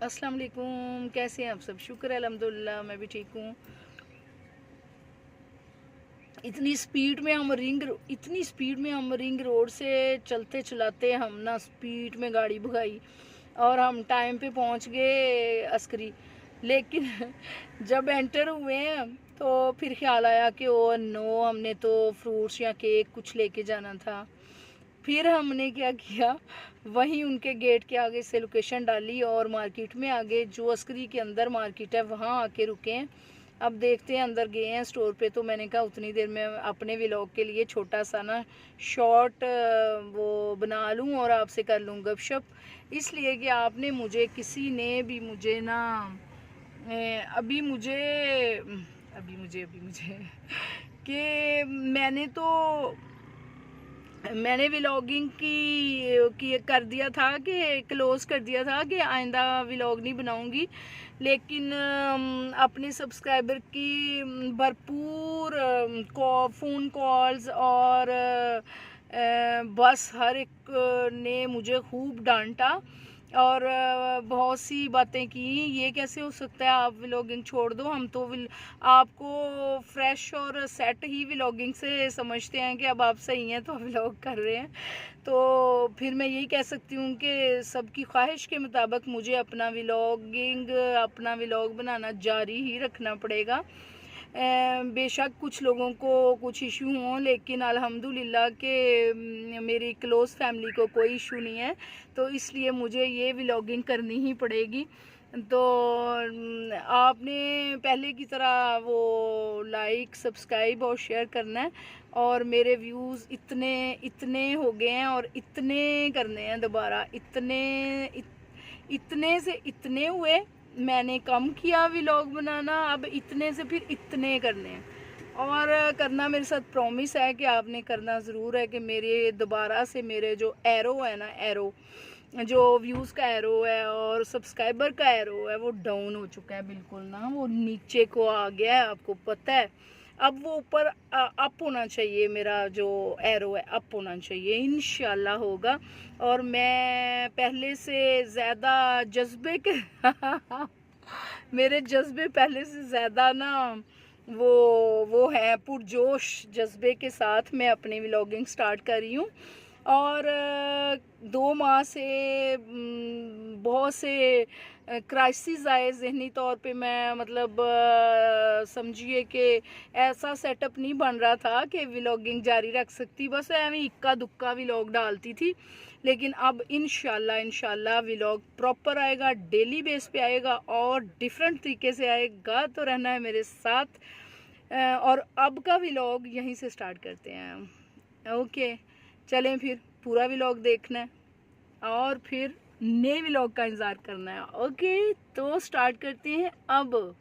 अस्सलाम वालेकुम, कैसे हैं आप सब? शुक्र है अल्हम्दुलिल्लाह, मैं भी ठीक हूँ। इतनी स्पीड में हम रिंग रोड से चलते चलाते हम ना स्पीड में गाड़ी भगाई और हम टाइम पे पहुँच गए अस्करी। लेकिन जब एंटर हुए हैं तो फिर ख्याल आया कि ओ नो, हमने तो फ्रूट्स या केक कुछ लेके जाना था। फिर हमने क्या किया, वहीं उनके गेट के आगे से लोकेशन डाली और मार्केट में आगे, जो अस्करी के अंदर मार्केट है वहाँ आके रुके हैं। अब देखते हैं, अंदर गए हैं स्टोर पे। तो मैंने कहा उतनी देर में अपने व्लॉग के लिए छोटा सा ना शॉर्ट वो बना लूँ और आपसे कर लूँ गपशप। इसलिए कि आपने मुझे, किसी ने भी मुझे ना अभी मुझे कि मैंने व्लॉगिंग की कर दिया था, कि क्लोज कर दिया था कि आइंदा व्लॉग नहीं बनाऊंगी। लेकिन अपने सब्सक्राइबर की भरपूर फ़ोन कॉल्स और बस हर एक ने मुझे खूब डांटा और बहुत सी बातें की। ये कैसे हो सकता है, आप व्लॉगिंग छोड़ दो, हम तो आपको फ्रेश और सेट ही व्लॉगिंग से समझते हैं कि अब आप सही हैं तो व्लॉग कर रहे हैं। तो फिर मैं यही कह सकती हूँ कि सबकी ख्वाहिश के मुताबिक मुझे अपना व्लॉग बनाना जारी ही रखना पड़ेगा। बेशक कुछ लोगों को कुछ इशू हों, लेकिन अल्हम्दुलिल्लाह के मेरी क्लोज़ फैमिली को कोई इशू नहीं है, तो इसलिए मुझे ये व्लॉगिंग करनी ही पड़ेगी। तो आपने पहले की तरह वो लाइक, सब्सक्राइब और शेयर करना है। और मेरे व्यूज़ इतने इतने हो गए हैं और इतने करने हैं दोबारा, इतने से इतने हुए। मैंने कम किया व्लॉग बनाना, अब इतने से फिर इतने करने हैं। और करना मेरे साथ प्रॉमिस है कि आपने करना ज़रूर है कि मेरे दोबारा से मेरे जो एरो है ना, एरो जो व्यूज़ का एरो है और सब्सक्राइबर का एरो है, वो डाउन हो चुका है बिल्कुल ना, वो नीचे को आ गया है, आपको पता है। अब वो ऊपर अप होना चाहिए, मेरा जो एरो है अप होना चाहिए, इंशाल्लाह होगा। और मैं पहले से ज़्यादा जज्बे के मेरे जज्बे पहले से ज़्यादा ना वो है पुरजोश जज्बे के साथ मैं अपनी व्लॉगिंग स्टार्ट कर रही हूँ। और 2 माह से बहुत से क्राइसिस आए ज़हनी तौर पे। मैं मतलब समझिए कि ऐसा सेटअप नहीं बन रहा था कि व्लॉगिंग जारी रख सकती, बस एवं इक्का दुक्का व्लॉग डालती थी। लेकिन अब इंशाल्लाह व्लॉग प्रॉपर आएगा, डेली बेस पे आएगा और डिफरेंट तरीके से आएगा। तो रहना है मेरे साथ। और अब का व्लॉग यहीं से स्टार्ट करते हैं। ओके, चलें फिर, पूरा व्लॉग देखना है और फिर नए व्लॉग का इंतज़ार करना है। ओके, तो स्टार्ट करते हैं अब।